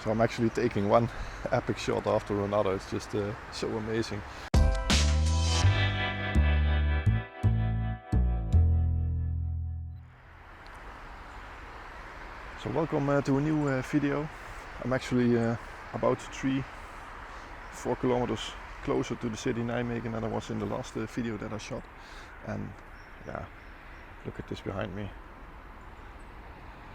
So I'm actually taking one epic shot after another. It's just so amazing. So welcome to a new video. I'm actually about 3-4 kilometers closer to the city Nijmegen than I was in the last video that I shot. And yeah, look at this behind me.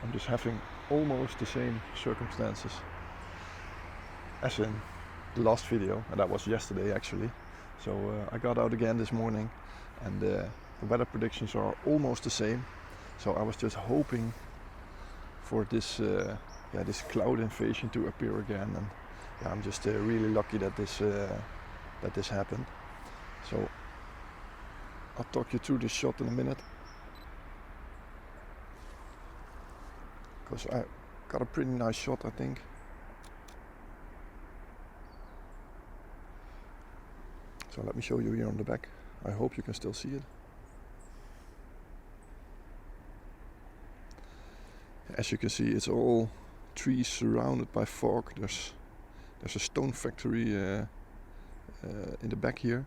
I'm just having almost the same circumstances as in the last video, and that was yesterday actually. So I got out again this morning, and the weather predictions are almost the same. So I was just hoping for this this cloud invasion to appear again, and yeah, I'm just really lucky that this happened. So I'll talk you through this shot in a minute, because I got a pretty nice shot, I think. So let me show you here on the back. I hope you can still see it. As you can see, it's all trees surrounded by fog. There's a stone factory in the back here,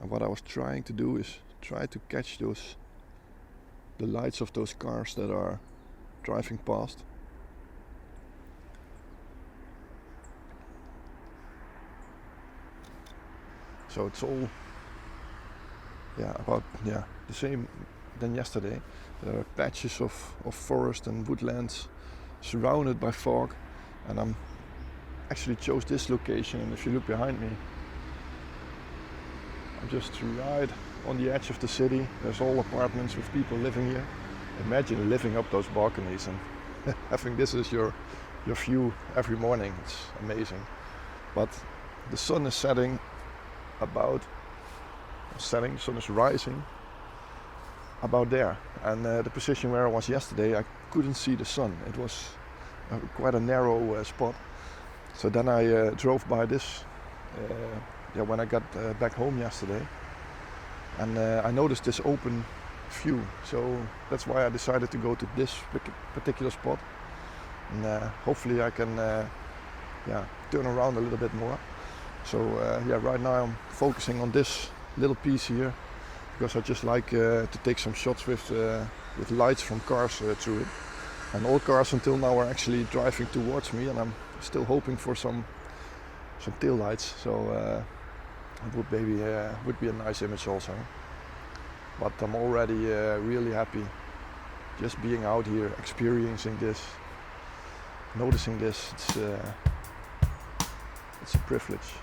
and what I was trying to do is try to catch the lights of those cars that are driving past. So it's all about the same than yesterday. There are patches of forest and woodlands surrounded by fog, and I'm actually chose this location, and if you look behind me, I'm just right on the edge of the city. There's all apartments with people living here. Imagine living up those balconies and having this as your view every morning. It's amazing. But the sun is setting the sun is rising about there, and the position where I was yesterday, I couldn't see the sun. It was quite a narrow spot. So then I drove by this when I got back home yesterday, and I noticed this open view. So that's why I decided to go to this particular spot, and hopefully I can turn around a little bit more. So right now I'm focusing on this little piece here, because I just like to take some shots with lights from cars through it. And all cars until now are actually driving towards me, and I'm still hoping for some tail lights. So it would be a nice image also. But I'm already really happy just being out here, experiencing this, noticing this. It's a privilege.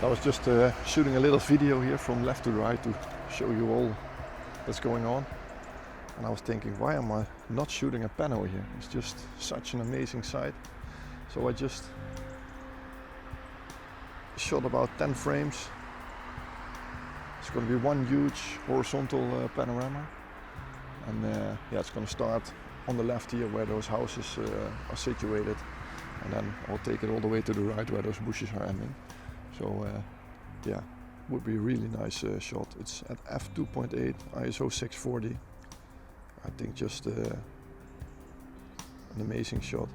I was just shooting a little video here from left to right to show you all that's going on, and I was thinking, why am I not shooting a panel here? It's just such an amazing sight. So I just shot about 10 frames. It's going to be one huge horizontal panorama, and it's going to start on the left here where those houses are situated, and then I'll take it all the way to the right where those bushes are ending. So would be a really nice shot. It's at f2.8 ISO 640. I think just an amazing shot.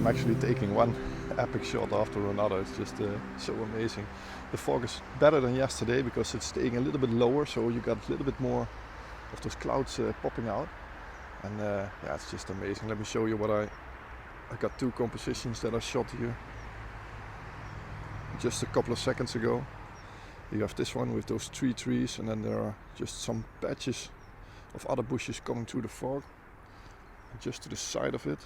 I'm actually taking one epic shot after another. It's just so amazing. The fog is better than yesterday because it's staying a little bit lower, so you got a little bit more of those clouds popping out. And yeah, it's just amazing. Let me show you what I got 2 compositions that I shot here just a couple of seconds ago. You have this one with those 3 trees, and then there are just some patches of other bushes coming through the fog. And just to the side of it,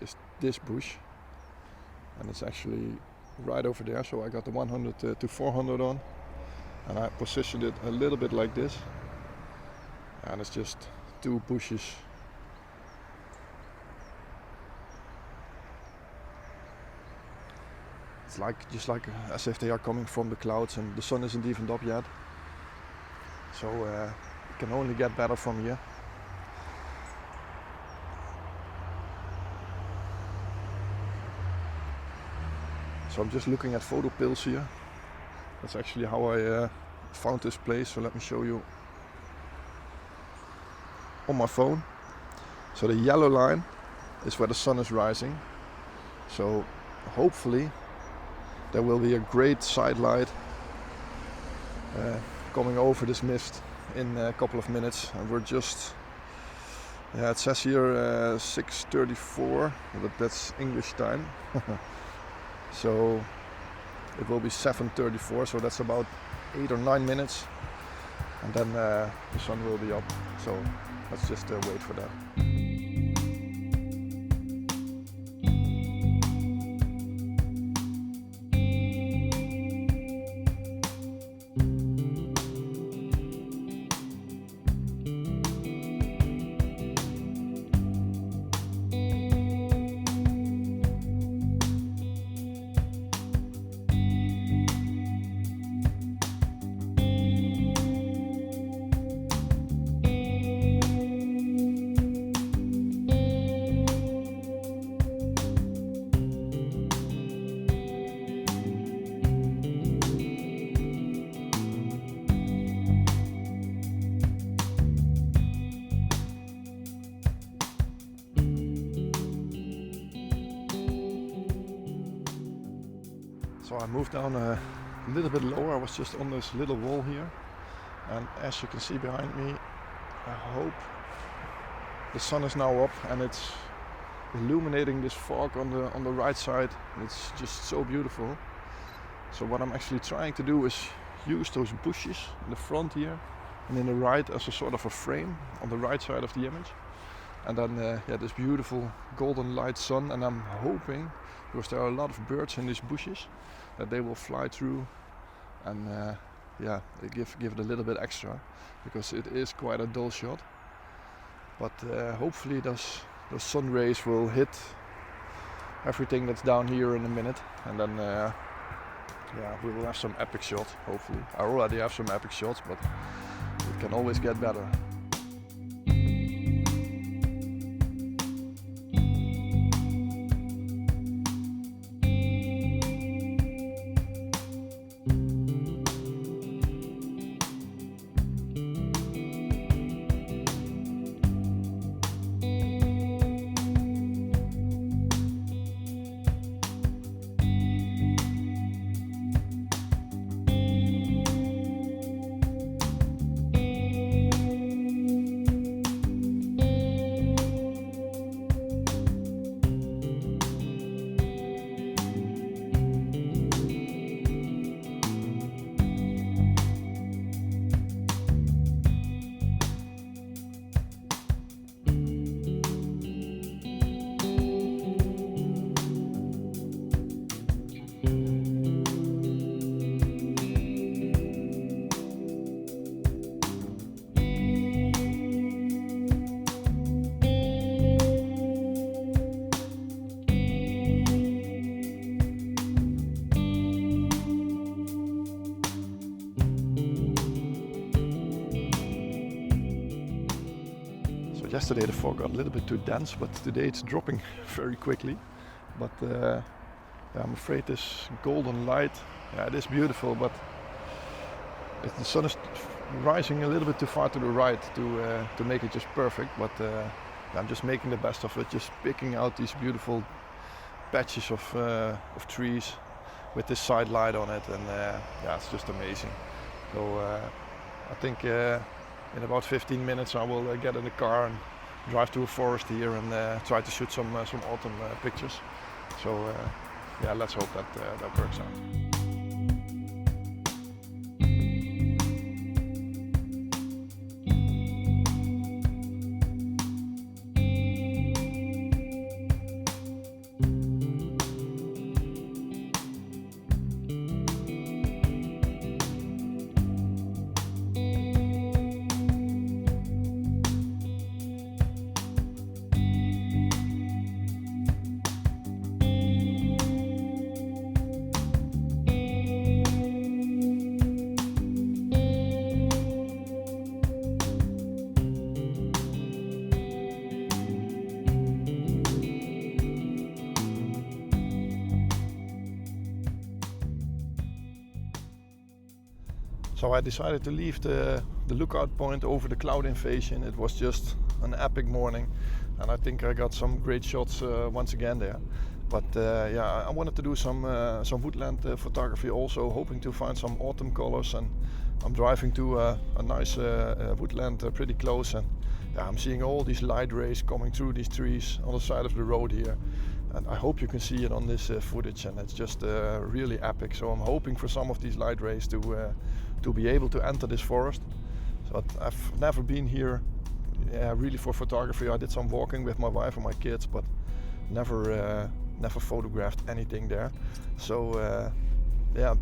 is this bush, and it's actually right over there. So I got the 100 to 400 on, and I positioned it a little bit like this, and it's just 2 bushes. It's like just like as if they are coming from the clouds, and the sun isn't even up yet. So it can only get better from here. So I'm just looking at photo pills here. That's actually how I found this place. So let me show you on my phone. So the yellow line is where the sun is rising. So hopefully there will be a great side light coming over this mist in a couple of minutes. And we're just, yeah, it says here 6:34, but that's English time. So it will be 7:34, so that's about 8 or 9 minutes, and then the sun will be up. So let's just wait for that. So I moved down a little bit lower. I was just on this little wall here, and as you can see behind me, I hope the sun is now up and it's illuminating this fog on the right side. It's just so beautiful. So what I'm actually trying to do is use those bushes in the front here and in the right as a sort of a frame on the right side of the image, and then yeah, this beautiful golden light sun. And I'm hoping, because there are a lot of birds in these bushes, that they will fly through and yeah, give it a little bit extra, because it is quite a dull shot. But hopefully those sun rays will hit everything that's down here in a minute, and then yeah, we will have some epic shots. Hopefully, I already have some epic shots, but it can always get better. Yesterday the fog got a little bit too dense, but today it's dropping very quickly. But yeah, I'm afraid this golden light, yeah, it is beautiful, but the sun is rising a little bit too far to the right to make it just perfect, but I'm just making the best of it, just picking out these beautiful patches of trees with this side light on it, and yeah, it's just amazing. So I think in about 15 minutes I will get in the car and drive to a forest here and try to shoot some autumn pictures. So yeah, let's hope that that works out. So I decided to leave the lookout point over the cloud invasion. It was just an epic morning, and I think I got some great shots once again there. But yeah, I wanted to do some woodland photography also, hoping to find some autumn colors. And I'm driving to a nice woodland pretty close, and yeah, I'm seeing all these light rays coming through these trees on the side of the road here. And I hope you can see it on this footage, and it's just really epic. So I'm hoping for some of these light rays to be able to enter this forest. So I've never been here really for photography. I did some walking with my wife and my kids, but never photographed anything there. So yeah,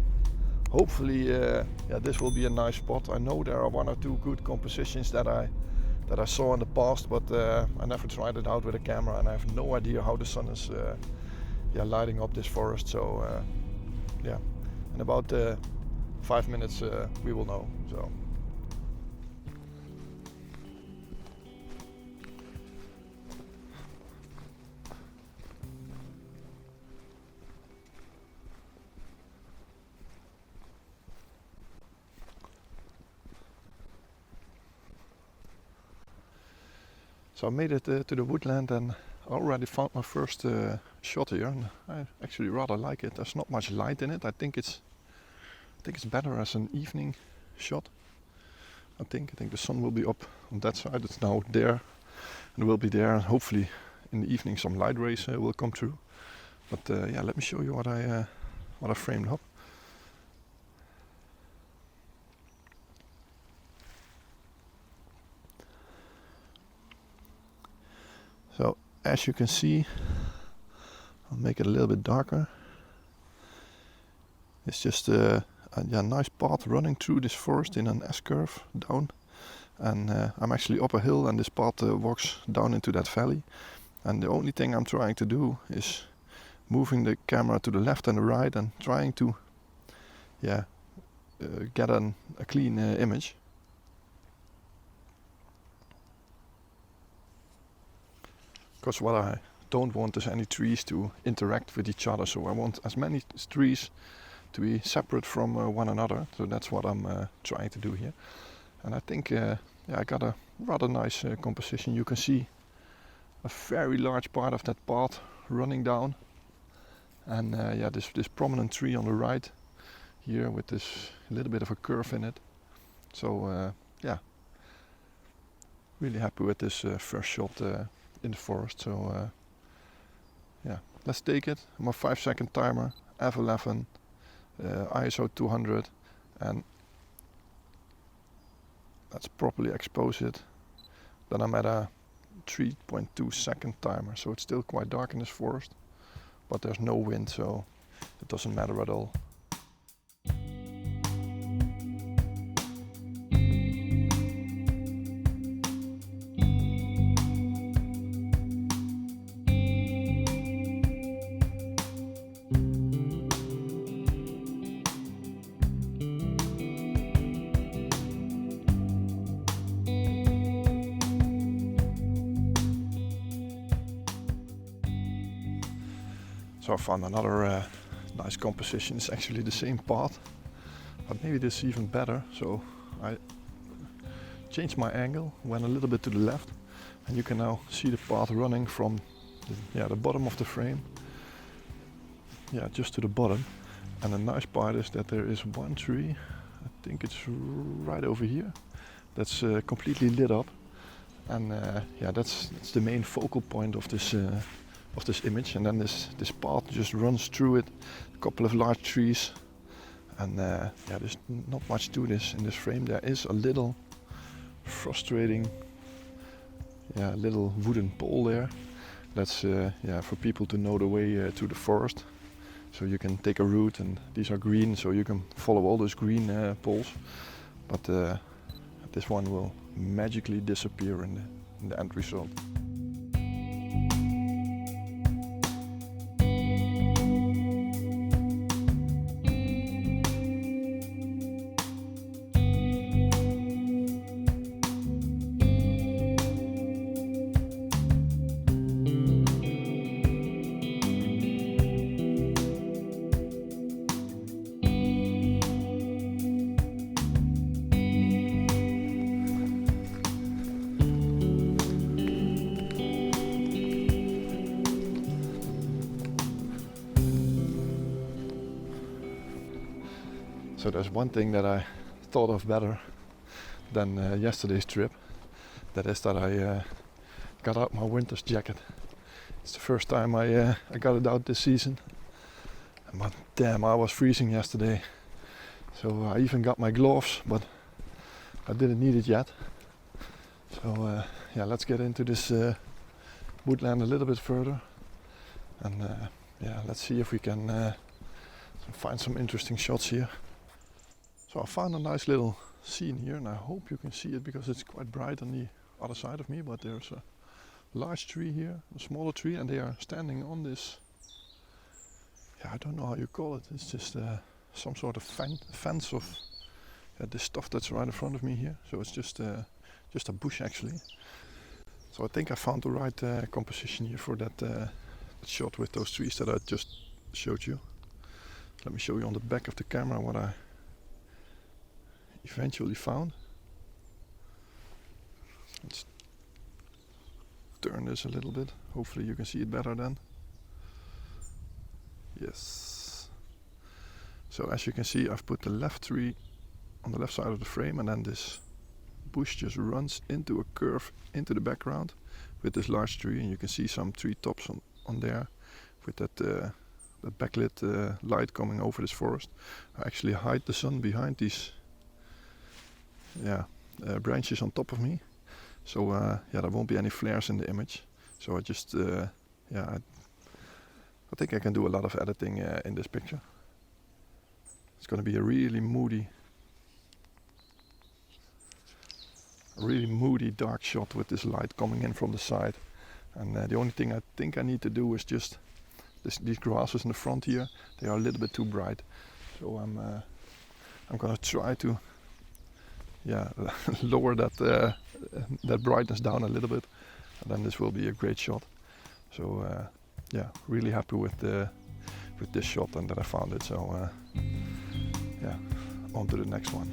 hopefully yeah, this will be a nice spot. I know there are one or two good compositions that I saw in the past, but I never tried it out with a camera, and I have no idea how the sun is yeah, lighting up this forest. So yeah, in about 5 minutes we will know. So I made it to the woodland, and I already found my first shot here, and I actually rather like it. There's not much light in it. I think it's better as an evening shot. I think the sun will be up on that side. It's now there and will be there, and hopefully in the evening some light rays will come through. But yeah, let me show you what I framed up. So as you can see, I'll make it a little bit darker. It's just a nice path running through this forest in an S-curve down, and I'm actually up a hill, and this path walks down into that valley. And the only thing I'm trying to do is moving the camera to the left and the right, and trying to get a clean image. Because what I don't want is any trees to interact with each other, so I want as many trees to be separate from one another. So that's what I'm trying to do here. And I think yeah, I got a rather nice composition. You can see a very large part of that path running down, and yeah, this prominent tree on the right here with this little bit of a curve in it. So yeah, really happy with this first shot in the forest. So yeah, let's take it. My 5-second timer, f11, ISO 200, and let's properly expose it. Then I'm at a 3.2 second timer, so it's still quite dark in this forest, but there's no wind, so it doesn't matter at all. So I found another nice composition. It's actually the same path, but maybe this is even better. So I changed my angle, went a little bit to the left, and you can now see the path running from the bottom of the frame, just to the bottom. And the nice part is that there is one tree, I think it's right over here, that's completely lit up, and that's the main focal point of this image. And then this path just runs through it, a couple of large trees, and there's not much to this in this frame. There is a little frustrating little wooden pole there. That's for people to know the way to the forest. So you can take a route, and these are green, so you can follow all those green poles. But this one will magically disappear in the end result. So there's one thing that I thought of better than yesterday's trip. That is that I got out my winter's jacket. It's the first time I got it out this season. But damn, I was freezing yesterday. So I even got my gloves, but I didn't need it yet. So let's get into this woodland a little bit further. And let's see if we can find some interesting shots here. So I found a nice little scene here, and I hope you can see it because it's quite bright on the other side of me. But there's a large tree here, a smaller tree, and they are standing on this, I don't know how you call it. It's just some sort of fence of this stuff that's right in front of me here. So it's just a bush actually. So I think I found the right composition here for that shot with those trees that I just showed you. Let me show you on the back of the camera what I eventually found. Let's turn this a little bit. Hopefully you can see it better then. Yes. So as you can see, I've put the left tree on the left side of the frame, and then this bush just runs into a curve into the background with this large tree, and you can see some tree tops on there with that backlit light coming over this forest. I actually hide the sun behind these branches on top of me, so there won't be any flares in the image. So I just I think I can do a lot of editing in this picture. It's going to be a really moody dark shot with this light coming in from the side. And the only thing I think I need to do is just these grasses in the front here. They are a little bit too bright, so I'm going to try to lower that brightness down a little bit, and then this will be a great shot. So really happy with this shot and that I found it. So on to the next one.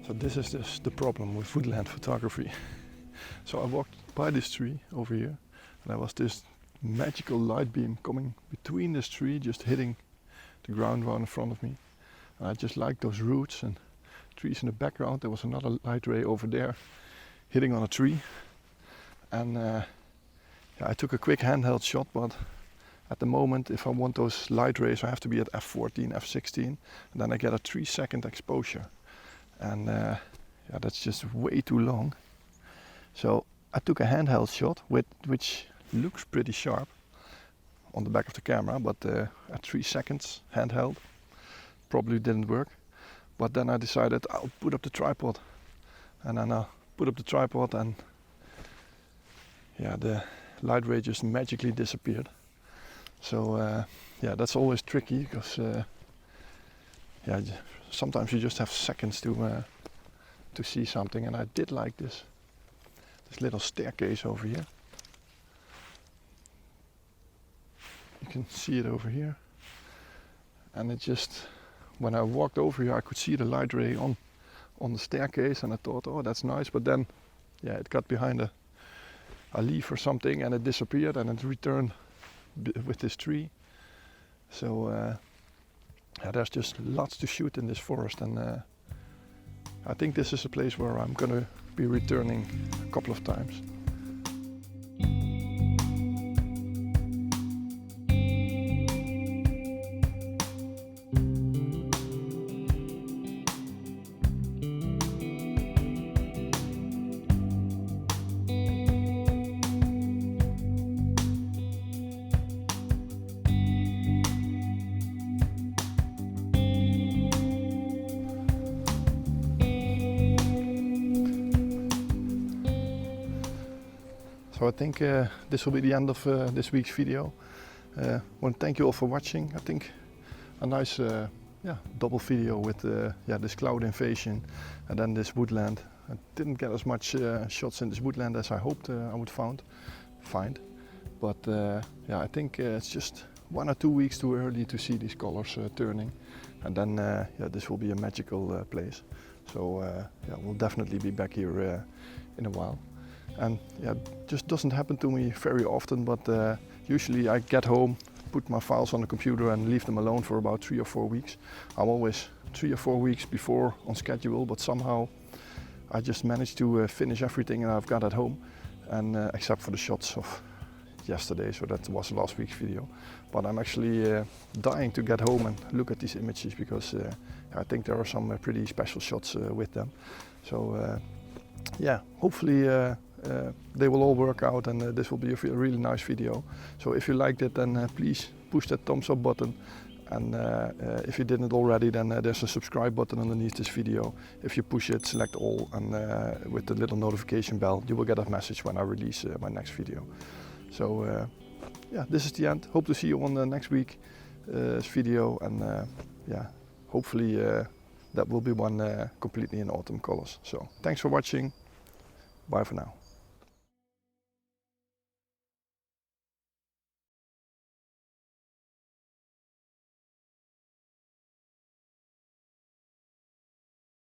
So this is just the problem with woodland photography. So I walked by this tree over here, and I was just magical light beam coming between this tree, just hitting the ground right in front of me. And I just like those roots and trees in the background. There was another light ray over there hitting on a tree. And yeah, I took a quick handheld shot, but at the moment, if I want those light rays, I have to be at f14, f16, and then I get a 3-second exposure. And yeah, that's just way too long. So I took a handheld shot which looks pretty sharp on the back of the camera, but at 3 seconds handheld probably didn't work. But then I decided I'll put up the tripod, and then I put up the tripod, and yeah, the light ray just magically disappeared. So yeah, that's always tricky, because yeah, sometimes you just have seconds to see something. And I did like this little staircase over here. You can see it over here, and it just, when I walked over here, I could see the light ray on the staircase, and I thought, oh, that's nice. But then, yeah, it got behind a leaf or something, and it disappeared, and it returned with this tree. So yeah, there's just lots to shoot in this forest, and I think this is a place where I'm gonna be returning a couple of times. So I think this will be the end of this week's video. I want to thank you all for watching. I think a nice yeah, double video with yeah, this cloud invasion and then this woodland. I didn't get as much shots in this woodland as I hoped I would find. But yeah, I think it's just 1 or 2 weeks too early to see these colors turning. And then yeah, this will be a magical place. So yeah, we'll definitely be back here in a while. And yeah, it just doesn't happen to me very often, but usually I get home, put my files on the computer and leave them alone for about 3 or 4 weeks. I'm always 3 or 4 weeks before on schedule, but somehow I just managed to finish everything that I've got at home, and except for the shots of yesterday, so that was last week's video. But I'm actually dying to get home and look at these images, because I think there are some pretty special shots with them. So yeah, hopefully they will all work out, and this will be a really nice video. So if you liked it, then please push that thumbs up button, and if you didn't already, then there's a subscribe button underneath this video. If you push it, select all, and with the little notification bell, you will get a message when I release my next video. So yeah, this is the end. Hope to see you on the next week's video, and yeah, hopefully that will be one completely in autumn colors. So thanks for watching. Bye for now.